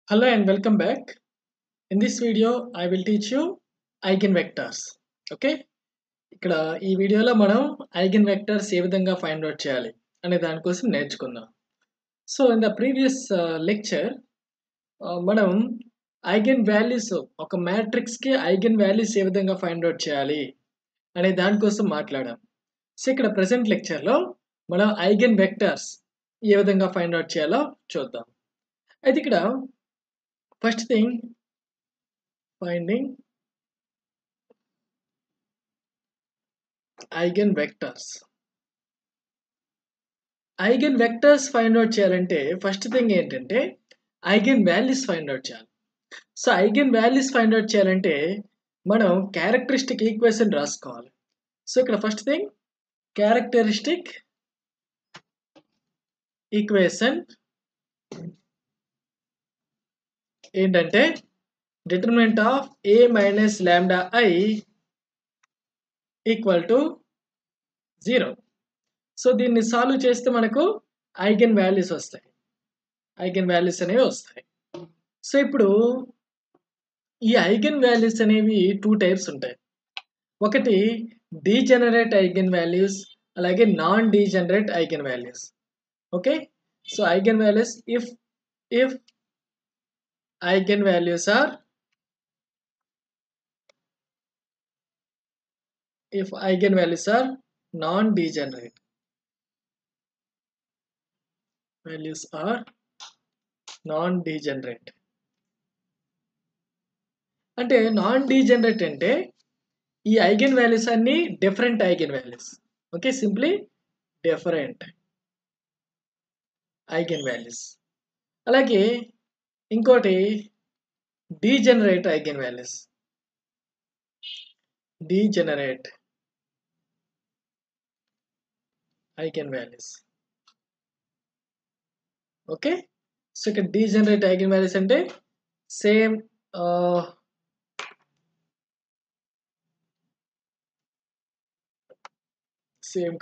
Hello and welcome back. In this video, I will teach you eigenvectors. Okay? ఇక్కడ ఈ వీడియోలో మనం eigenvectors ఏ విధంగా ఫైండ్ అవుట్ చేయాలి అనే దానికోసం నేర్చుకుందాం. So in the previous lecture మనం ఐగెన్ వాల్యూస్ ఒక మ్యాట్రిక్స్ కి ఐగెన్ వాల్యూస్ ఏ విధంగా ఫైండ్ అవుట్ చేయాలి అనే దానికోసం మాట్లాడాం. సో ఇక్కడ ప్రెసెంట్ లెక్చర్ లో మనం ఐగెన్ వెక్టర్స్ ఏ విధంగా ఫైండ్ అవుట్ చేయాలో చూద్దాం. అయితే ఇక్కడ first thing finding eigenvectors. Eigenvectors find out చేయాలంటే ఫస్ట్ థింగ్ ఏంటంటే ఐగెన్ వాల్యూస్ ఫైండ్ అవుట్ చేయాలి. So eigen values find out చేయాలంటే మనం క్యారెక్టరిస్టిక్ ఈక్వేషన్ రాసుకోవాలి. సో ఇక్కడ ఫస్ట్ థింగ్ క్యారెక్టరిస్టిక్ ఈక్వేషన్ ఏంటంటే determinant of a minus lambda i equal to 0. So దీన్ని solve చేస్తే మనకు ఐగెన్ వాల్యూస్ వస్తాయి. ఐగెన్ వాల్యూస్ అనేవి వస్తాయి. సో ఇప్పుడు ఈ ఐగెన్ వాల్యూస్ అనేవి టూ టైప్స్ ఉంటాయి. ఒకటి డీజెనరేట్ ఐగెన్ వాల్యూస్, అలాగే non degenerate eigen values. Okay, so eigenvalues if eigenvalues are non degenerate values are non-degenerate. అంటే నాన్ డీజెనరేట్ అంటే ఈ ఐగెన్ వాల్యూస్ అన్ని different eigen values. Okay, simply different eigenvalues. అలాగే ఇంకోటి degenerate eigenvalues. Degenerate eigen values. Okay, so ఇక్కడ degenerate eigenvalues అంటే same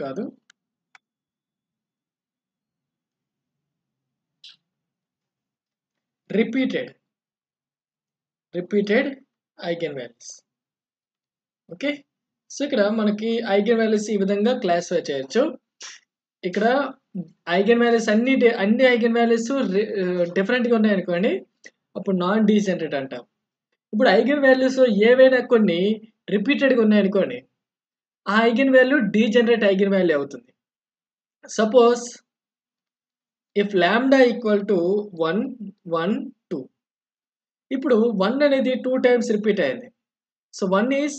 కాదు, repeated eigen values. Okay, so ఇక్కడ మనకి ఐగెన్ వాల్యూస్ ఈ విధంగా క్లాసిఫై చేయొచ్చు. ఇక్కడ ఐగెన్ వాల్యూస్ అన్ని ఐగెన్ వాల్యూస్ డిఫరెంట్గా ఉన్నాయి అనుకోండి, అప్పుడు నాన్ డీజెనరేట్ అంటాం. ఇప్పుడు ఐగెన్ వాల్యూస్ ఏవైనా కొన్ని రిపీటెడ్గా ఉన్నాయనుకోండి, ఆ eigen value degenerate eigen value అవుతుంది. Suppose if lambda equal to 1 1 2, ఇప్పుడు 1 అనేది 2 టైమ్స్ రిపీట్ అయింది. So 1 is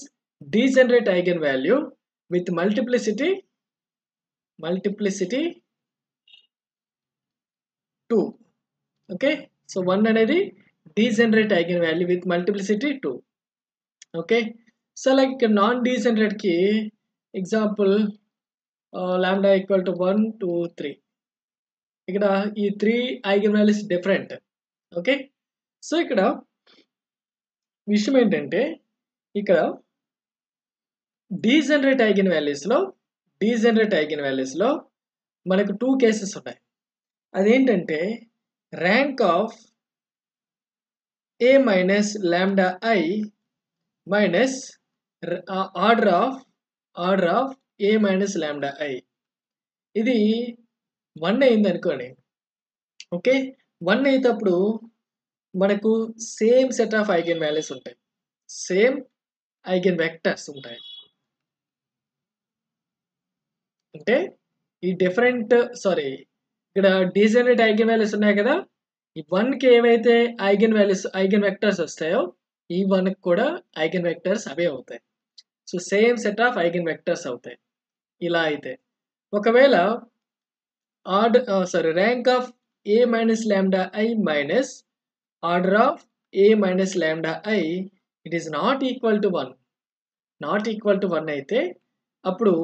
degenerate eigen value with multiplicity 2. Okay, so 1 అనేది degenerate eigen value with multiplicity 2. Okay, so like ఇక్కడ నాన్ డీజెనరేట్ కి example lambda equal to 1 2 3. ఇక్కడ ఈ 3 eigen values different. Okay, so ఇక్కడ విషయం ఏంటంటే ఇక్కడ డీజెనరేట్ ఐగెన్ వాల్యూస్ లో మనకు 2 కేసెస్ ఉన్నాయి. అదేంటంటే rank of a minus lambda i minus order of a minus lambda i. ఇది 1 అయింది అనుకోండి. ఓకే, 1 అయినప్పుడు మనకు same set of eigen values ఉంటాయి, సేమ్ ఐగెన్ వెక్టర్స్ ఉంటాయి. అంటే ఈ డిఫరెంట్ ఇక్కడ డీజెనరేట్ ఐగెన్ వాల్యూస్ ఉన్నాయి కదా, ఈ 1కి ఏవైతే ఐగెన్ వెక్టర్స్ వస్తాయో ఈ 1కి కూడా ఐగెన్ వెక్టర్స్ అవే అవుతాయి. So same set of eigen vectors అవుతాయి. ఇలా అయితే ఒకవేళ rank of a minus lambda i minus order of a minus lambda i it is not equal to 1 అయితే అప్పుడు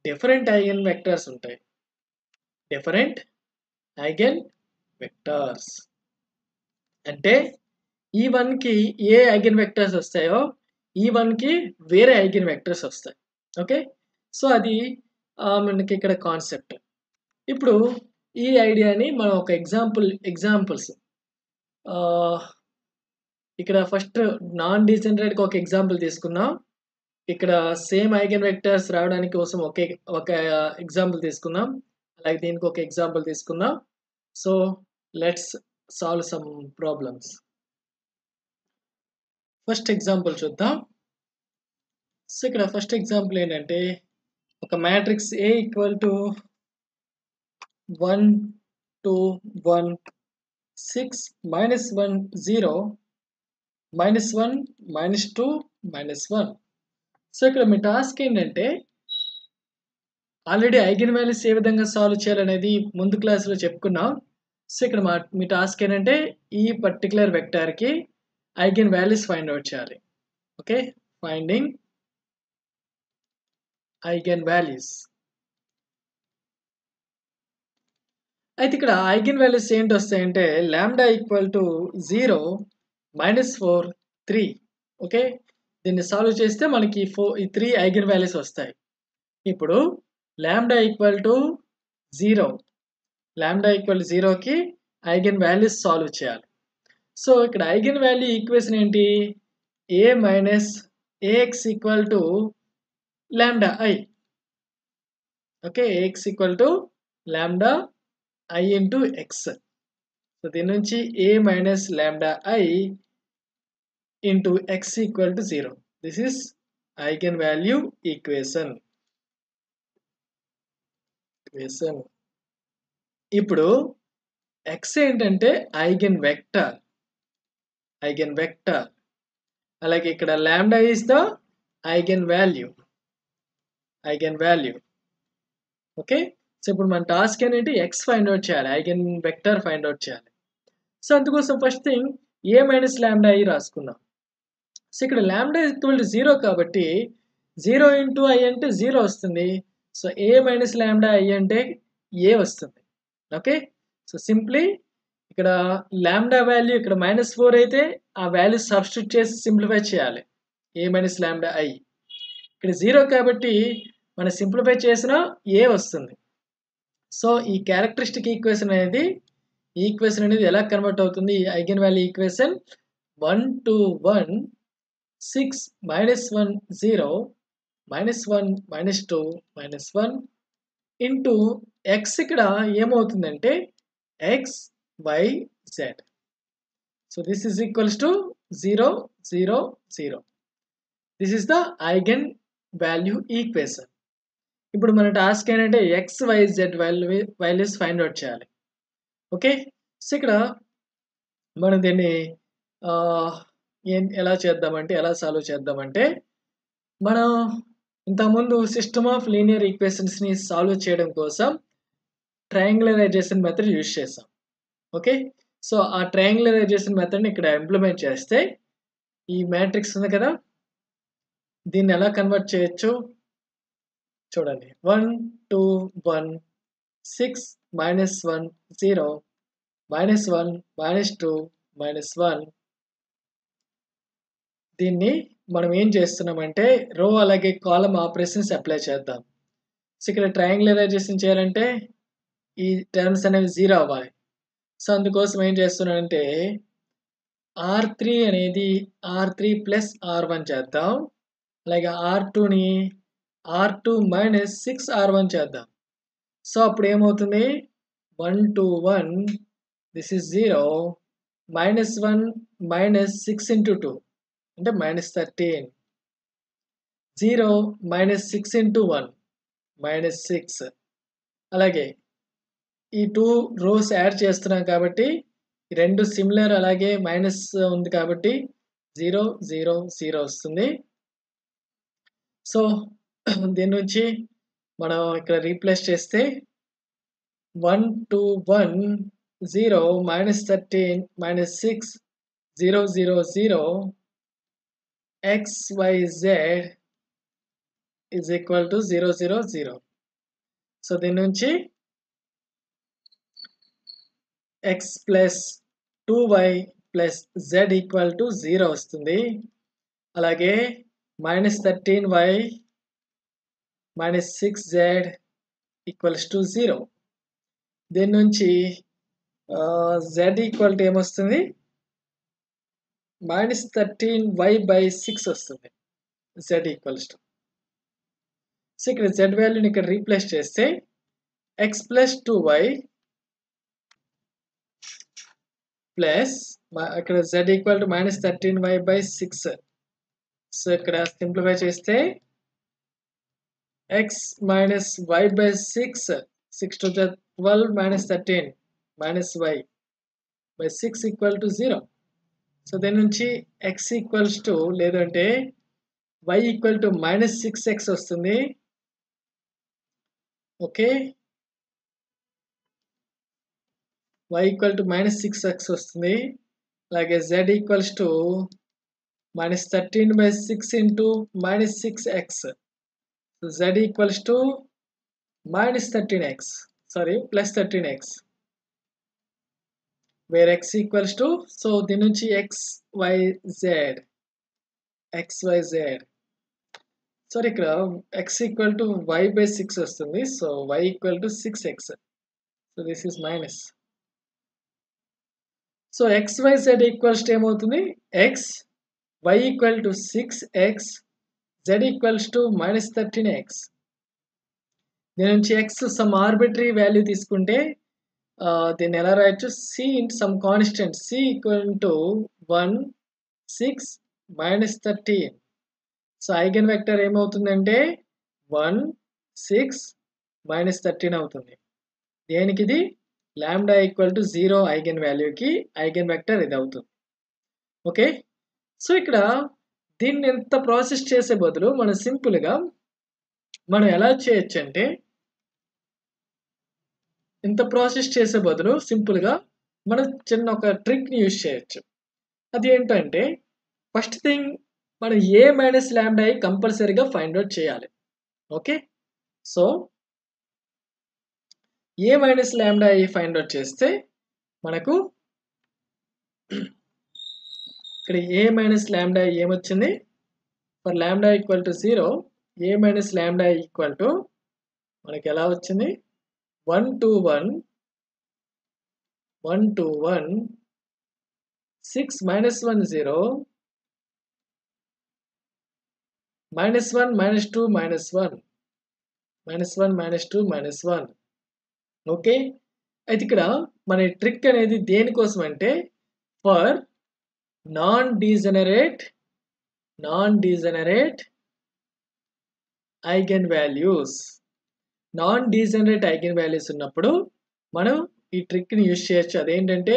డిఫరెంట్ ఐగెన్ వెక్టర్స్ ఉంటాయి. డిఫరెంట్ ఐగెన్ వెక్టర్స్ అంటే ఈ 1కి ఏ ఐగెన్ వెక్టర్స్ వస్తాయో ఈ 1కి వేరే ఐగెన్ వెక్టర్స్ వస్తాయి. ఓకే, సో అది మనకి ఇక్కడ కాన్సెప్ట్. ఇప్పుడు ఈ ఐడియాని మనం ఒక ఎగ్జాంపుల్స్ ఇక్కడ ఫస్ట్ నాన్ డీజనరేట్‌కి ఒక ఎగ్జాంపుల్ తీసుకుందాం. ఇక్కడ సేమ్ ఐగెన్ వెక్టర్స్ రావడానికి కోసం ఒక ఎగ్జాంపుల్ తీసుకుందాం. అలాగే దీనికి ఒక ఎగ్జాంపుల్ తీసుకుందాం. So, let's solve some problems. First example చూద్దాం. సో, ఇక్కడ ఫస్ట్ ఎగ్జాంపుల్ ఏంటంటే ఒక matrix A equal to 1, 2, 1, 6, -1, 0, -1, -2, -1. So, ఇక్కడ మీ టాస్క్ ఏంటంటే ఆల్రెడీ ఐగెన్ వాల్యూస్ ఏ విధంగా సాల్వ్ చేయాలనేది ముందు క్లాస్‌లో చెప్పుకున్నాం. సో, ఇక్కడ మీ టాస్క్ ఏంటంటే ఈ పర్టిక్యులర్ వెక్టార్‌కి ఐగెన్ వాల్యూస్ ఫైండ్ ఔట్ చేయాలి. ఓకే. Finding eigen values. అయితే ఇక్కడ ఐగెన్ వాల్యూస్ ఏంటి వస్తాయంటే లాంబ్డా ఈక్వల్ టు 0, -4, 3. ఓకే. దీన్ని సాల్వ్ చేస్తే మనకి ఈ 3 ఐగెన్ వాల్యూస్ వస్తాయి. ఇప్పుడు lambda equal to 0. Lambda equal to 0కి ఐగెన్ వాల్యూస్ సాల్వ్ చేయాలి. సో, ఇక్కడ ఐగెన్ వాల్యూ ఈక్వేషన్ ఏంటి? A minus AX equal to lambda I. Okay. AX equal to lambda I into X. So, దీని నుంచి A minus lambda I into X equal to 0. This is eigen value equation. ఇప్పుడు X ఏంటంటే eigen vector. అలాగే ఇక్కడ lambda is the eigen value. Okay. So, ఇప్పుడు మన task ఏంటంటే X find out చేయాలి. ఐగెన్ వెక్టర్ ఫైండ్ ఔట్ చేయాలి. So, అందుకోసం first thing A minus lambda I రాసుకుందాం. సో, ఇక్కడ లాంబ్డా ఈక్వల్ టు 0 కాబట్టి 0 ఇంటూ I అంటే 0 వస్తుంది. So, A minus lambda I అంటే A వస్తుంది. ఓకే. సో, సింప్లీ ఇక్కడ లాంబ్డా వాల్యూ ఇక్కడ -4 అయితే ఆ వాల్యూ సబ్స్టిట్యూట్ చేసి సింప్లిఫై చేయాలి. A minus lambda I. ఇక్కడ 0 కాబట్టి మనం సింప్లిఫై చేసినా A వస్తుంది. సో, ఈ క్యారెక్టరిస్టిక్ ఈక్వేషన్ అనేది ఎలా కన్వర్ట్ అవుతుంది? ఈ eigen value equation 1, 2, 1, 6, -1, 0, -1, -2, -1 into X ఇక్కడ ఏమవుతుందంటే X, Y, Z. So, this is equals to 0, 0, 0. This is the eigen value equation. ఇప్పుడు మన టాస్క్ ఏంటంటే X, Y, Z values find out చేయాలి. ఓకే. సో, ఇక్కడ మనం దీన్ని ఎలా సాల్వ్ చేద్దామంటే మనం ఇంతకుముందు సిస్టమ్ ఆఫ్ లీనియర్ ఈక్వేషన్స్ని సాల్వ్ చేయడం కోసం ట్రయాంగులరైజేషన్ మెథడ్ యూజ్ చేసాం. ఓకే. సో, ఆ ట్రయాంగులరైజేషన్ మెథడ్ని ఇక్కడ ఇంప్లిమెంట్ చేస్తే ఈ మ్యాట్రిక్స్ ఉంది కదా, దీన్ని ఎలా కన్వర్ట్ చేయొచ్చు చూడండి. 1, 2, 1, 6, -1, 0, -1, -2, -1. దీన్ని మనం ఏం చేస్తున్నామంటే రో అలాగే కాలమ్ ఆపరేషన్స్ అప్లై చేద్దాం. సో, ఇక్కడ ట్రయాంగులరైజేషన్ చేయాలంటే ఈ టర్మ్స్ అనేవి 0 అవ్వాలి. సో, అందుకోసం ఏం చేస్తున్నానంటే R3 అనేది R3 ప్లస్ R1 చేద్దాం. అలాగే R2ని R2 మైనస్ 6R1 చేద్దాం. సో, అప్పుడు ఏమవుతుంది 1, 2, 1 దిస్ ఈజ్ 0, -1 -6 ఇంటూ 2 అంటే -13, 0 -6 ఇంటూ 1 -6. అలాగే ఈ 2 రోస్ యాడ్ చేస్తున్నాం కాబట్టి ఈ రెండు సిమిలర్, అలాగే మైనస్ ఉంది కాబట్టి 0, 0, 0 వస్తుంది. సో, దీని నుంచి మనం ఇక్కడ రీప్లేస్ చేస్తే 1, 2, 1, 0, -13, -6, 0, 0, 0, X, Y, Z is equal to 0, 0, 0. So, దీని నుంచి X plus 2Y plus Z equal to 0 వస్తుంది. అలాగే -13Y -6Z ఈక్వల్స్ టు 0. దీని నుంచి Z ఈక్వల్ టు ఏమొస్తుంది మైనస్ 13y/6 వస్తుంది z ఈక్వల్స్ టు. సో ఇక్కడ z వాల్యూని ఇక్కడ రీప్లేస్ చేస్తే x ప్లస్ 2y ప్లస్ ఇక్కడ z equal to minus 13y/6. So ఇక్కడ సింప్లిఫై చేస్తే x minus y/6, 6 to the 12 minus 13 minus y/6 equal to 0. So దీని నుంచి x ఈక్వల్స్ టు లేదంటే y equal to minus 6x వస్తుంది. Okay, y equal to minus 6x వస్తుంది. అలాగే z equals to minus 13/6 into minus 6x. So z equals to minus 13x, sorry, plus 13x, where x equals to, so దీని నుంచి xyz, sorry ఇక్కడ x equal to y/6 వస్తుంది. So y equal to 6x, so this is minus. So xyz equals to ఏమవుతుంది, x, y equal to 6x, z equals to minus 13x. దీని నుంచి x some arbitrary value తీసుకుంటే దీన్ని ఎలా రాయొచ్చు, c into some constant c equal to 1 6 minus 13. So eigen vector ఏమవుతుందంటే 1 6 minus 13 అవుతుంది. దేనికి ఇది, లాంబ్డా ఈక్వల్ టు 0 ఐగెన్ వాల్యూకి ఐగెన్ వెక్టర్ ఇది అవుతుంది. ఓకే, సో ఇక్కడ దీన్ని ఎంత ప్రాసెస్ చేసే బదులు మనం సింపుల్గా మనం ఎలా చేయొచ్చు అంటే, ఇంత ప్రాసెస్ చేసే బదులు సింపుల్గా మనం చిన్న ఒక ట్రిక్ని యూజ్ చేయొచ్చు. అది ఏంటంటే, ఫస్ట్ థింగ్ మనం a మైనస్ లాంబ్డా i కంపల్సరీగా ఫైండ్ అవుట్ చేయాలి. Okay, so a minus lambda i find out చేస్తే మనకు ఇక్కడ a మైనస్ లాంబ్డా i ఏమొచ్చింది, for lambda equal to 0 a minus lambda i equal to మనకి ఎలా వచ్చింది, 1 to 1 6 minus 1 0 minus 1 minus 2 minus 1 minus 1 minus 2 minus 1. Okay, అయితే ఇక్కడ మన ట్రిక్ అనేది దేనికోసం అంటే, for non degenerate eigen values. Non degenerate eigen values ఉన్నప్పుడు మనం ఈ ట్రిక్ని యూజ్ చేయొచ్చు. అదేంటంటే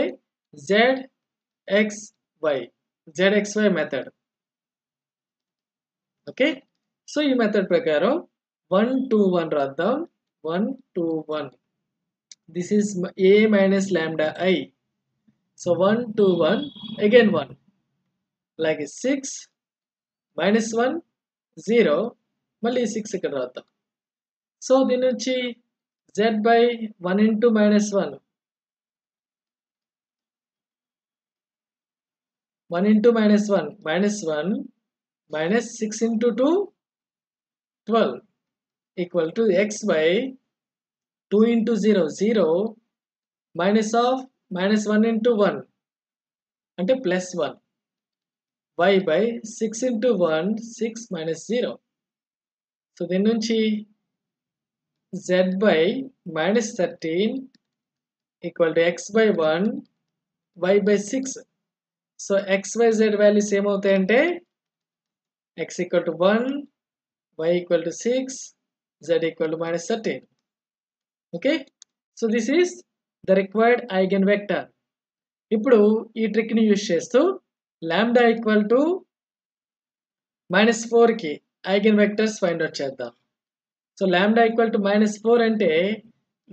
ZXY మెథడ్. ఓకే, సో ఈ మెథడ్ ప్రకారం 1 to 1 రాద్దాం. 1 to 1, this is a minus lambda i. So 1 to 1 again 1, అలాగే 6 minus 1 0, మళ్ళీ 6 ఇక్కడ రాద్దాం. సో దీని నుంచి z/1 into minus 1 into minus 1 minus 1 minus 6 into 2 12 equal to x/2 into 0 0 minus of minus 1 into 1 అంటే plus 1, y/6 into 1 6 minus 0. So దీని నుంచి z/minus 13 equal to x/1 y/6. So xyz values ఏమవుతాయంటే, x equal to 1 y equal to 6 z equal to minus 13. Okay, so this is the required eigen vector. ఇప్పుడు ఈ ట్రిక్ని use చేస్తూ lambda equal to -4కి eigen vectors find out చేద్దాం. So lambda equal to -4 అంటే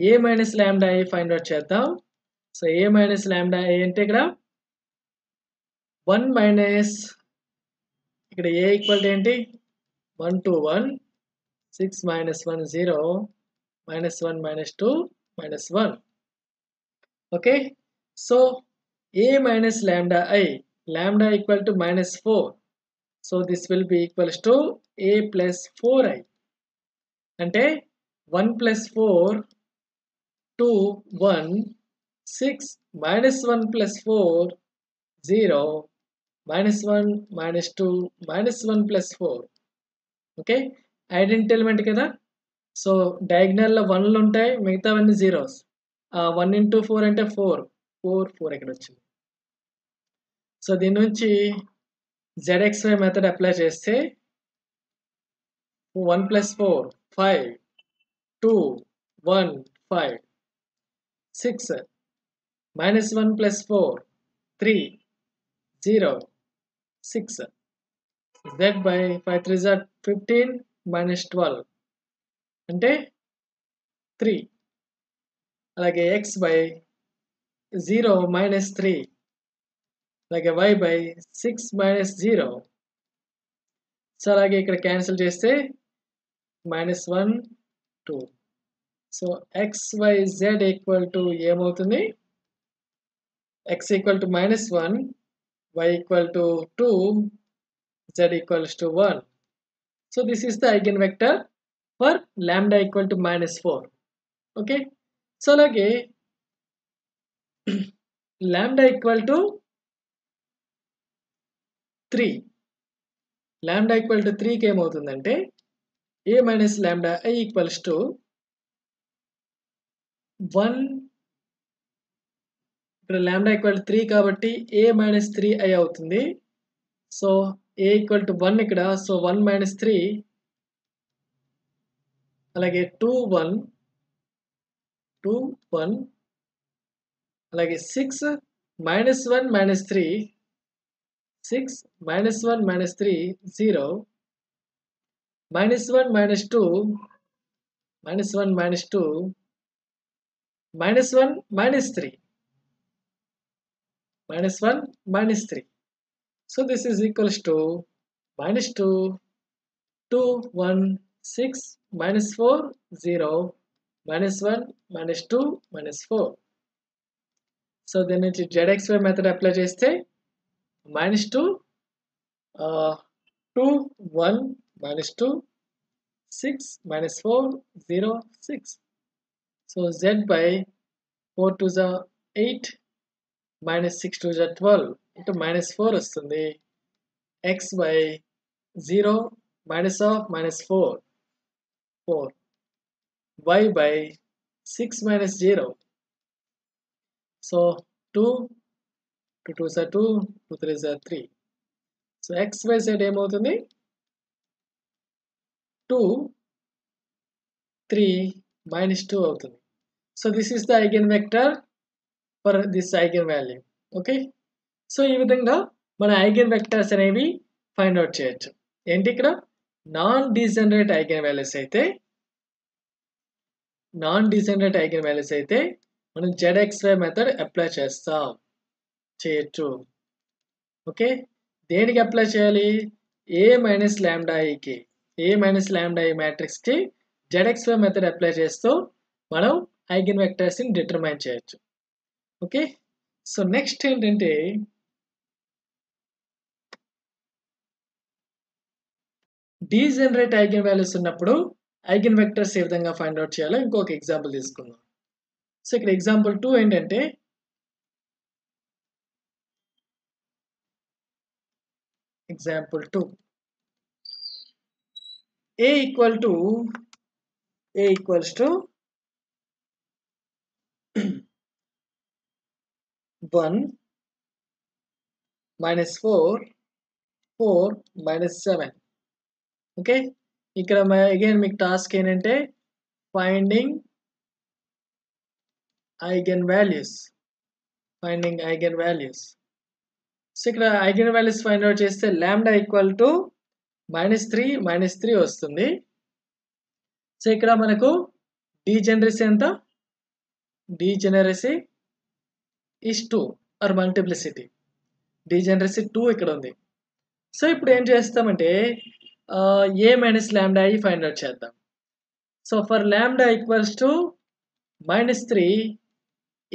a minus lambda i find out చేద్దాం. So a minus lambda i అంటే ఇక్కడ 1 మైనస్, ఇక్కడ a ఈక్వల్ టు ఏంటి, 1 to 1 6 minus 1 0 minus 1 minus 2 minus 1. Okay, so a minus lambda I, lambda equal to -4, so this will be equals to a plus 4i. అంటే 1 plus 4 2 1 6 minus 1 plus 4 0 -1 -2 -1 + 4. Okay, identity element కదా. So diagonal లో 1లు ఉంటాయి, మిగతావన్నీ zeros. 1 × 4 అంటే 4 4 ఇక్కడ వచ్చింది. So దీని నుంచి ZXY మెథడ్ అప్లై చేస్తే 1 + 4 5 2 1 5 6 -1 + 4 3 0 6 Z by 5 3 is 15 -12 అంటే 3. అలాగే X by 0 -3, అలాగే Y by 6 -0. సో అలాగే ఇక్కడ క్యాన్సిల్ చేస్తే -1 2. సో XYZ ఈక్వల్ టు ఏమవుతుంది? X equal to -1, Y equal to 2, Z equals to 1. So this is the eigen vector for lambda equal to -4. Okay, so అలాగే lambda equal to 3. Lambda equal to 3కి ఏమవుతుందంటే A minus lambda I equals to 1. ఇక్కడ lambda equal to 3 కాబట్టి A minus 3I అవుతుంది. So A equal to 1 ఇక్కడ. So 1 minus 3, అలాగే 2 1 2 1, అలాగే 6 -1 -3 6 -1 -3 0 -1 -2 -1 -2 -1 -3 -1 -3. So this is equals to -2 2 1 6 -4 0 -1 -2 -4. So దీని నుంచి ZXY మెథడ్ అప్లై చేస్తే -2 2 1 -2 6 -4 0 6. So Z by 4 2 is 8 -6 2 is 12 into -4 వస్తుంది. X by 0 -4 4. Y by 6 -0. So 2 2 2 is 2 2 3 is 3. So X by Z ఏమవుతుంది? 2 3 -2 అవుతుంది. So this is the eigenvector for this eigenvalue. Okay, so ఈ విధంగా మన eigen vectors అనేవి find out చేయొచ్చు. ఏంటి ఇక్కడ నాన్ డీజనరేట్ ఐగెన్ వాల్యూస్ అయితే మనం ZXY మెథడ్ అప్లై చేయొచ్చు. ఓకే, దేనికి అప్లై చేయాలి? A మైనస్ లాంబ్డా ఐకి, A minus lambda I matrix కి ZXY మెథడ్ అప్లై చేస్తూ మనం ఐగెన్ వెక్టర్స్ ని డిటర్మైన్ చేయొచ్చు. ఓకే, సో నెక్స్ట్ ఏంటంటే డీజనరేట్ ఐగెన్ వాల్యూస్ ఉన్నప్పుడు ఐగెన్ వెక్టర్స్ ఏ విధంగా ఫైండ్ అవుట్ చేయాలో ఇంకొక ఎగ్జాంపుల్ తీసుకుందాం. సో ఇక్కడ ఎగ్జాంపుల్ 2 ఏంటంటే example 2 A equals to 1 -4 4 -7. Okay, ఇక్కడ అగైన్ మీకు టాస్క్ ఏంటంటే ఫైండింగ్ ఐగెన్ వాల్యూస్. సో ఇక్కడ ఐగెన్ వాల్యూస్ ఫైండ్ అవుట్ చేస్తే లాంబ్డా ఈక్వల్ టు -3 వస్తుంది. సో ఇక్కడ మనకు డీజనరసీ ఎంత? Degeneracy is 2 or multiplicity. Degeneracy 2 ఇక్కడ ఉంది. సో ఇప్పుడు ఏం చేస్తామంటే A minus lambda I find out చేద్దాం. So for lambda equals to -3,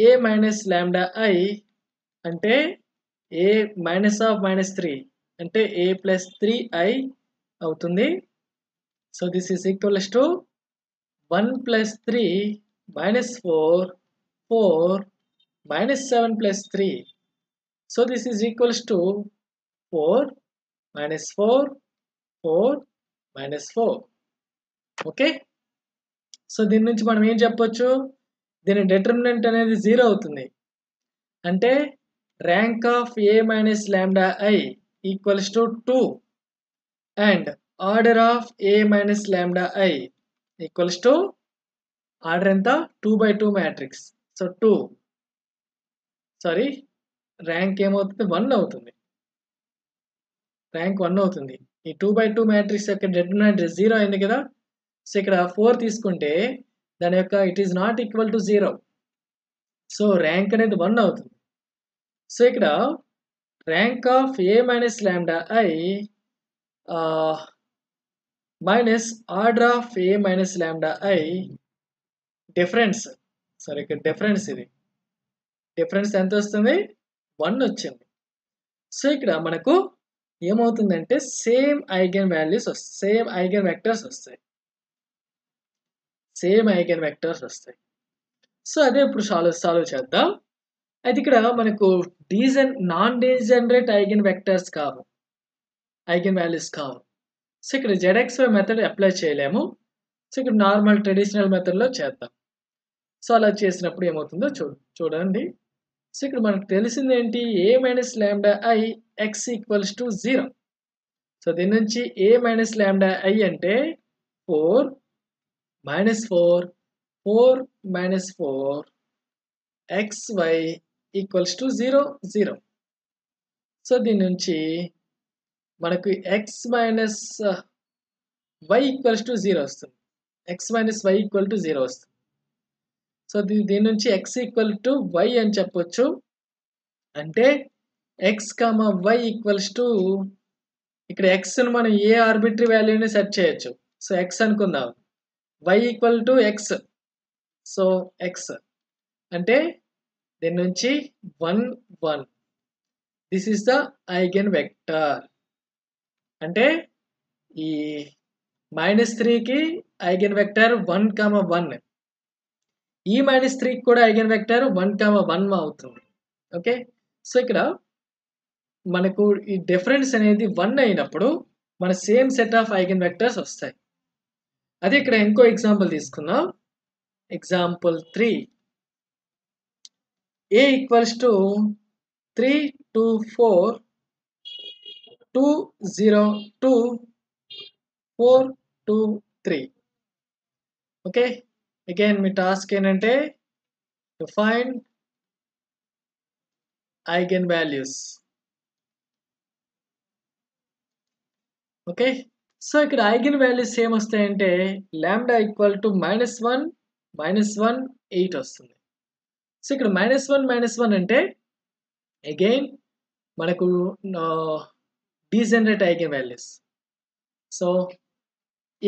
A minus lambda I అంటే A మైనస్ ఆఫ్ -3 అంటే A ప్లస్ 3I అవుతుంది. So this is equals to 1 + 3 -4 4 -7 + 3. So this is equals to 4 minus 4 4 minus 4. Okay, so దీని నుంచి మనం ఏం చెప్పొచ్చు, దీని డిటర్మినెంట్ అనేది 0 అవుతుంది. అంటే rank of a minus lambda I equals to 2 and order of a minus lambda I equals to order ఎంత 2/2 మ్యాట్రిక్స్. సో 2 సారీ ర్యాంక్ ఏమవుతుంది 1 అవుతుంది, ర్యాంక్ 1 అవుతుంది. ఈ 2/2 మ్యాట్రిక్స్ యొక్క డిటర్మినెంట్ 0 అయింది కదా. సో ఇక్కడ 4 తీసుకుంటే దాని యొక్క it is not equal to 0, so rank అనేది 1 అవుతుంది. సో ఇక్కడ rank of a minus lambda I minus order of a minus lambda I difference, sorry ఇక్కడ డిఫరెన్స్, ఇది డిఫరెన్స్ ఎంత వస్తుంది 1 వచ్చింది. సో ఇక్కడ మనకు ఏమవుతుందంటే సేమ్ ఐగెన్ వాల్యూస్ వస్తాయి, సేమ్ ఐగెన్ వెక్టర్స్ వస్తాయి, సేమ్ ఐగెన్ వెక్టర్స్ వస్తాయి. సో అదే ఇప్పుడు సాల్వ్ చేద్దాం. అయితే ఇక్కడ మనకు నాన్ డీజనరేట్ ఐగెన్ వెక్టర్స్ కావు, ఐగెన్ వాల్యూస్ కావు. సో ఇక్కడ ZXY మెథడ్ అప్లై చేయలేము. సో ఇక్కడ నార్మల్ ట్రెడిషనల్ మెథడ్లో చేద్దాం. సో అలా చేసినప్పుడు ఏమవుతుందో చూడండి. సో ఇక్కడ మనకు తెలిసింది ఏంటి, a minus lambda I x equals to 0. So దీని నుంచి a minus lambda I అంటే 4 minus 4 4 minus 4 xy equals to 0 0. So దీని నుంచి మనకు x minus y equals to 0 వస్తుంది, x minus y equal to 0 వస్తుంది. సో దీని నుంచి x ఈక్వల్ టు y అని చెప్పొచ్చు. అంటే x, y ఈక్వల్స్ టు, ఇక్కడ xను మనం ఏ ఆర్బిటరీ వాల్యూని సెట్ చేయొచ్చు. సో x అనుకుందాం, y equal to x. So x అంటే దీని నుంచి 1 1, this is the eigen vector. అంటే ఈ -3కి ఐగెన్ వెక్టర్ 1 1, ఈ -3కి కూడా ఐగెన్ వెక్టర్ 1 1 అవుతుంది. ఓకే, సో ఇక్కడ మనకు ఈ డిఫరెన్స్ అనేది 1 అయినప్పుడు మన same set of eigen vectors వస్తాయి. అదే ఇక్కడ ఇంకో ఎగ్జాంపుల్ తీసుకుందాం. Example 3, a equals to 3 2 4 2 0 2 4 2 3. Okay, again మీ టాస్క్ ఏంటంటే to find eigen values. Okay, so ఇక్కడ ఐగెన్ వాల్యూస్ ఏమొస్తాయంటే లాంబ్డా ఈక్వల్ టు -1 -1 8 వస్తుంది. సో ఇక్కడ -1 అంటే అగైన్ మనకు degenerate eigen values. So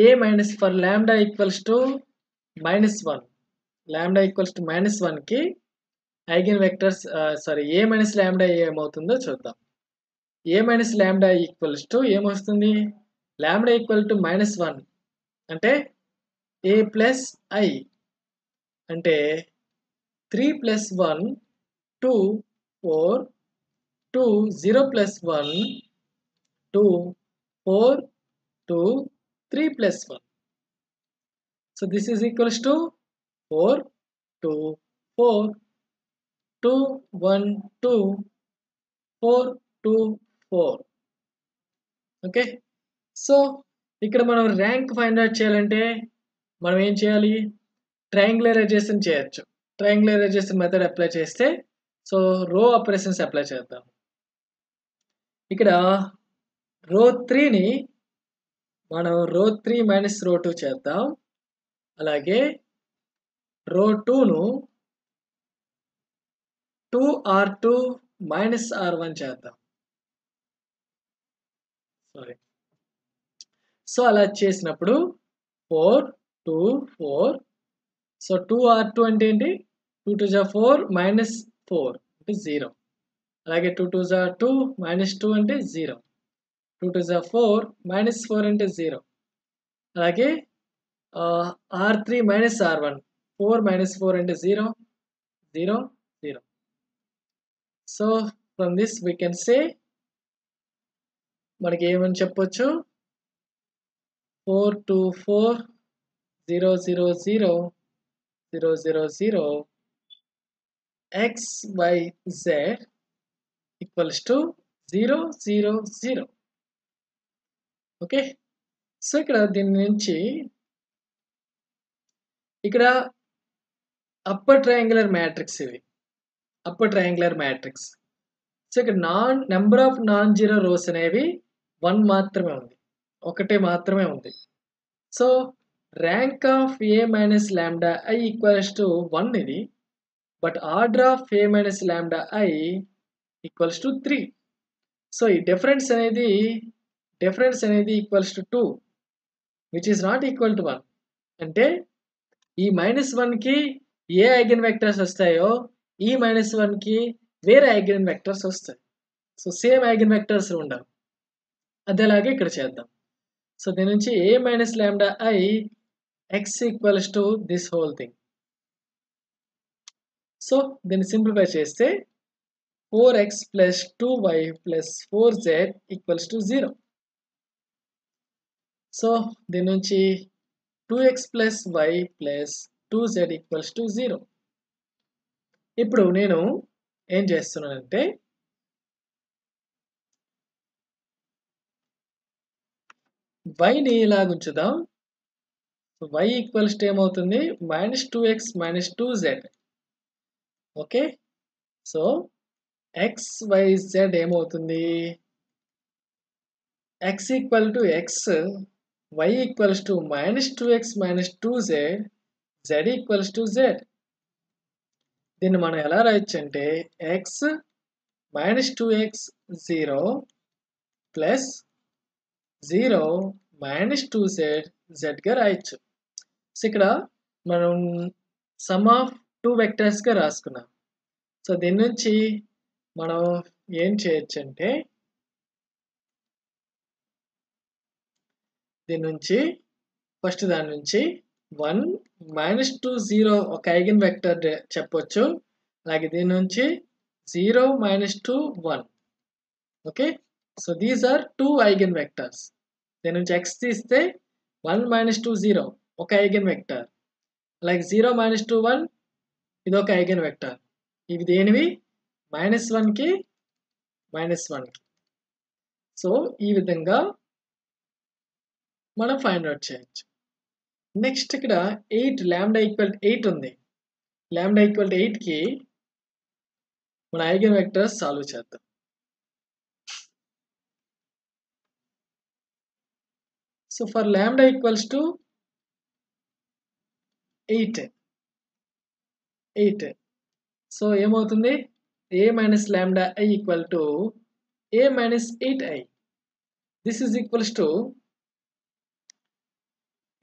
a minus for lambda equals to -1, lambda equals to -1కి eigen vectors sorry a minus lambda ఏమవుతుందో చూద్దాం. a minus lambda equals to ఏమొస్తుంది, lambda equal to -1 అంటే a plus I అంటే 3 plus 1 2 4 2 0 plus 1 2 4 2 3 plus 1. So this is equals to 4 2 4 2 1 2 4 2 4. Okay, so ఇక్కడ మనం rank find out చేయాలంటే మనం ఏం చేయాలి, ట్రయాంగులరైజేషన్ చేయొచ్చు. ట్రయాంగులరైజేషన్ మెథడ్ అప్లై చేస్తే సో రో ఆపరేషన్స్ అప్లై చేద్దాం. ఇక్కడ రో 3ని మనం రో 3 మైనస్ రో 2 చేద్దాం. అలాగే రో 2ను 2r2 మైనస్ r1 చేద్దాం. సారీ, సో అలా చేసినప్పుడు 4 2 4. సో 2r2 అంటే ఏంటి, 2 2 జా 4 మైనస్ 4 అంటే 0. అలాగే 2 2 జా 2 మైనస్ 2 అంటే 0. 2 2 జా 4 మైనస్ 4 అంటే 0. అలాగే r3 మైనస్ r1 4 మైనస్ 4 అంటే 0 0 0. So from this we can say మనకి ఏమని చెప్పొచ్చు 4 2 4 0 0 0 0 0 0 x y z equals to 0 0 0. Okay. So ఇక్కడ దీని నుంచి ఇక్కడ అప్పర్ ట్రయాంగులర్ మ్యాట్రిక్స్ ఇవి. Upper triangular matrix. సో ఇక్కడ number of non zero rose అనేవి 1 మాత్రమే ఉంది. ఒకటే మాత్రమే ఉంది. So rank of a minus lambda i equals to 1 ఇది. But order of a minus lambda i equals to 3. So ఈ డిఫరెన్స్ అనేది equals to 2 which is not equal to 1. అంటే ఈ -1కి ఏ ఐగెన్ వెక్టర్స్ వస్తాయో ఈ -1కి వేరే ఐగెన్ వెక్టర్స్ వస్తాయి. సో సేమ్ ఐగెన్ వెక్టర్స్ ఉండవు. అదేలాగే ఇక్కడ చేద్దాం. సో దీని నుంచి a minus lambda i x equals to this whole thing. So దీన్ని సింప్లిఫై చేస్తే 4x plus 2y plus 4z equals to 0. So దీని నుంచి 2x plus y plus 2z equals to 0. ఇప్పుడు నేను ఏం చేస్తున్నానంటే yని ఇలాగ ఉంచుదాం. y ఈక్వల్స్ టు ఏమవుతుంది -2x minus 2z. Okay. So x y z ఏమవుతుంది x equal to x, y equals to -2x minus 2z, z equals to z. దీన్ని మనం ఎలా రాయొచ్చు అంటే x -2x 0 plus 0 -2z z గా రాయొచ్చు. సో ఇక్కడ మనం సమ్ ఆఫ్ 2 వెక్టర్స్ గా రాసుకున్నాం. సో దీని నుంచి మనం ఏం చేయొచ్చు అంటే దీని నుంచి ఫస్ట్ దాని నుంచి 1 -2 0 ఒక ఐగెన్ వెక్టర్ చెప్పొచ్చు. అలాగే దీని నుంచి 0 -2 1. Okay. So these are 2 eigenvectors. దీని నుంచి x తీస్తే 1 -2 0 ఒక ఐగెన్ వెక్టర్. అలాగే 0 -2 1 ఇది ఒక ఐగెన్ వెక్టర్. ఇవి దేనివి -1కి -1కి. సో ఈ విధంగా మనం ఫైండ్ అవుట్ చేయొచ్చు. నెక్స్ట్ ఇక్కడ 8 లాంబ్డా ఈక్వల్ 8 ఉంది. లాంబ్డా ఈక్వల్ 8కి మన ఐగెన్ వెక్టర్స్ సాల్వ్ చేద్దాం. So for lambda equals to 8. So ఏమవుతుంది a minus lambda i equal to a minus 8i. This is equals to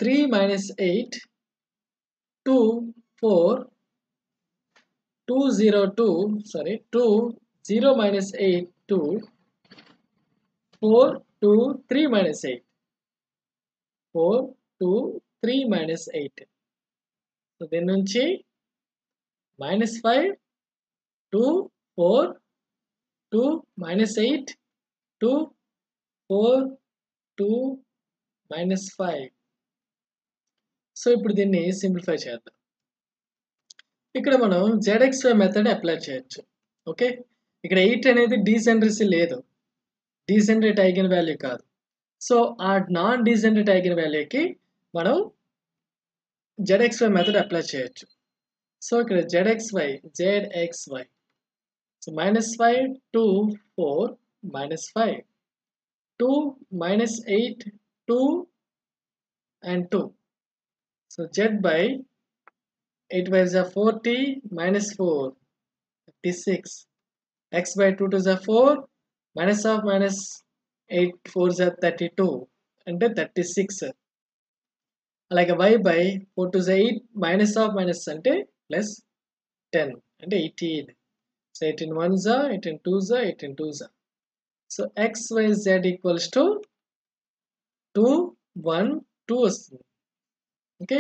3 minus 8 2 4 2 0 2 sorry 2 0 minus 8 2 4 2 3 minus 8 4 2 3 minus 8. So దీని నుంచి -5 2 4 2 minus 8 2 4 2 minus 5. So ఇప్పుడు దీన్ని simplify చేద్దాం. ఇక్కడ మనం ZXY method apply చేయొచ్చు. Okay. ఇక్కడ 8 అనేది డీజనరసీ లేదు, డీజనరేట్ ఐగెన్ వాల్యూ కాదు. సో ఆ నాన్ డీజనరేట్ ఐగెన్ వాల్యూకి మనం ZXY మెథడ్ అప్లై చేయొచ్చు. సో ఇక్కడ ZXY so -5 2 4 -5 2 -8 2 and 2. So z by 8 by 40 minus 4 56. X by 2 to 4 minus of minus 8 4 is 32 and 36. Like y by 4 to 8 minus of minus ante plus 10 and 18. So 18 1s are 18 2s are 18 2s are. So x y z equals to 2 1 2 వస్తుంది. Okay.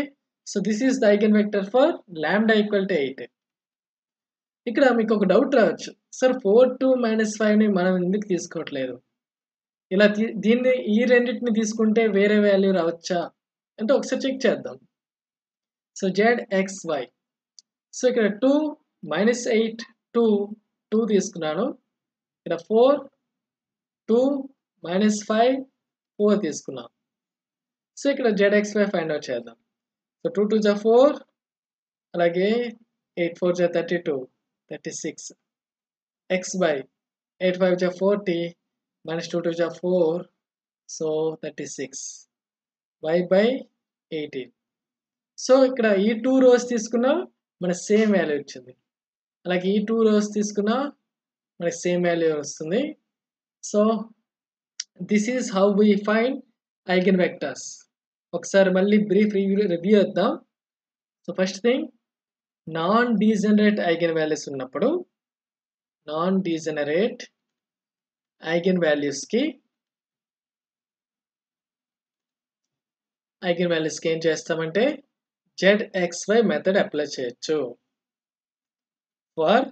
So this is the eigen vector for lambda equal to 8. ఇక్కడ మీకు ఒక doubt రావచ్చు, sir 4 2 -5ని మనం ఎందుకు తీసుకోవట్లేదు? ఇలా దీన్ని ఈ రెండిటిని తీసుకుంటే వేరే వాల్యూ రావచ్చా అంటే ఒకసారి చెక్ చేద్దాం. So ZXY. సో ఇక్కడ 2 -8 2 తీసుకున్నాను. ఇక్కడ 4 2 -5 4 తీసుకున్నాం. సో ఇక్కడ ZXY ఫైండ్ అవుట్ చేద్దాం. సో 2 2 జా 4 అలాగే 8 4 జా 32 36 XY 8 5 జా 40 -2 2 జా 4 సో 36 Y by 18. సో ఇక్కడ ఈ 2 రోస్ తీసుకున్నా మనకి సేమ్ వాల్యూ వచ్చింది. అలాగే ఈ 2 రోస్ తీసుకున్నా మనకి సేమ్ వాల్యూ వస్తుంది. So this is how we find eigenvectors. ఒకసారి మళ్ళీ బ్రీఫ్ రివ్యూ చేద్దాం. So first thing, non degenerate eigen values ఉన్నప్పుడు నాన్ డీజనరేట్ ఐగెన్ వాల్యూస్కి ఏం చేస్తామంటే ZXY మెథడ్ అప్లై చేయొచ్చు ఫర్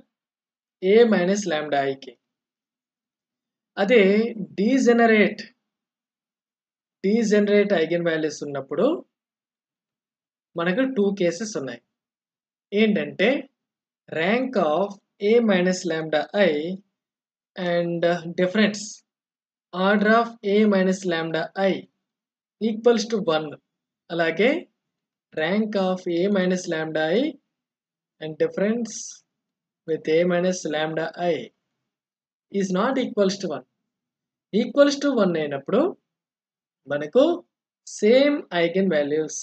A మైనస్ లాంబ్డా ఐకి. అదే డీజనరేట్ ఐగెన్ వాల్యూస్ ఉన్నప్పుడు మనకు 2 కేసెస్ ఉన్నాయి. ఏంటంటే rank of A minus lambda I and difference order of A minus lambda I equals to 1. అలాగే rank of A minus lambda I and difference with A minus lambda I is not equals to 1. Equals to 1 అయినప్పుడు మనకు same eigen values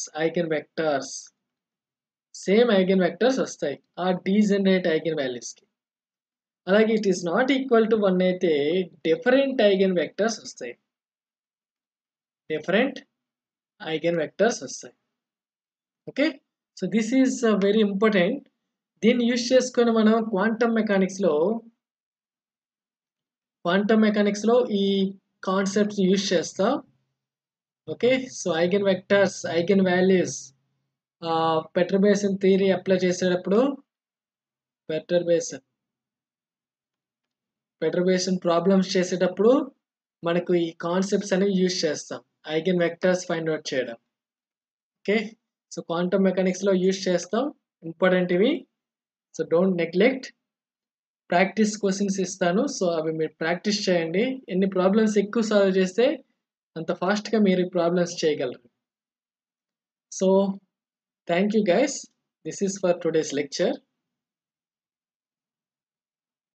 same eigen vectors వస్తాయి ఆ degenerate eigen వాల్యూస్కి. అలాగే it is not equal to 1 అయితే different eigen vectors వస్తాయి. Okay, so this is very important. దీన్ని use చేసుకొని మనం క్వాంటమ్ మెకానిక్స్లో ఈ కాన్సెప్ట్స్ యూజ్ చేస్తాం. Okay, so eigen vectors, eigen values, perturbation theory apply చేసేటప్పుడు పెర్టర్బేషన్ ప్రాబ్లమ్స్ చేసేటప్పుడు మనకు ఈ కాన్సెప్ట్స్ అనేవి యూజ్ చేస్తాం ఐగెన్ వెక్టర్స్ ఫైండ్ అవుట్ చేయడం. ఓకే, సో క్వాంటమ్ మెకానిక్స్లో యూజ్ చేస్తాం, ఇంపార్టెంట్ ఇవి. So don't neglect. Practice questions ఇస్తాను, సో అవి మీరు ప్రాక్టీస్ చేయండి. ఎన్ని ప్రాబ్లమ్స్ ఎక్కువ సాల్వ్ చేస్తే అంత ఫాస్ట్గా మీరు ప్రాబ్లమ్స్ చేయగలరు. So thank you guys, this is for today's lecture.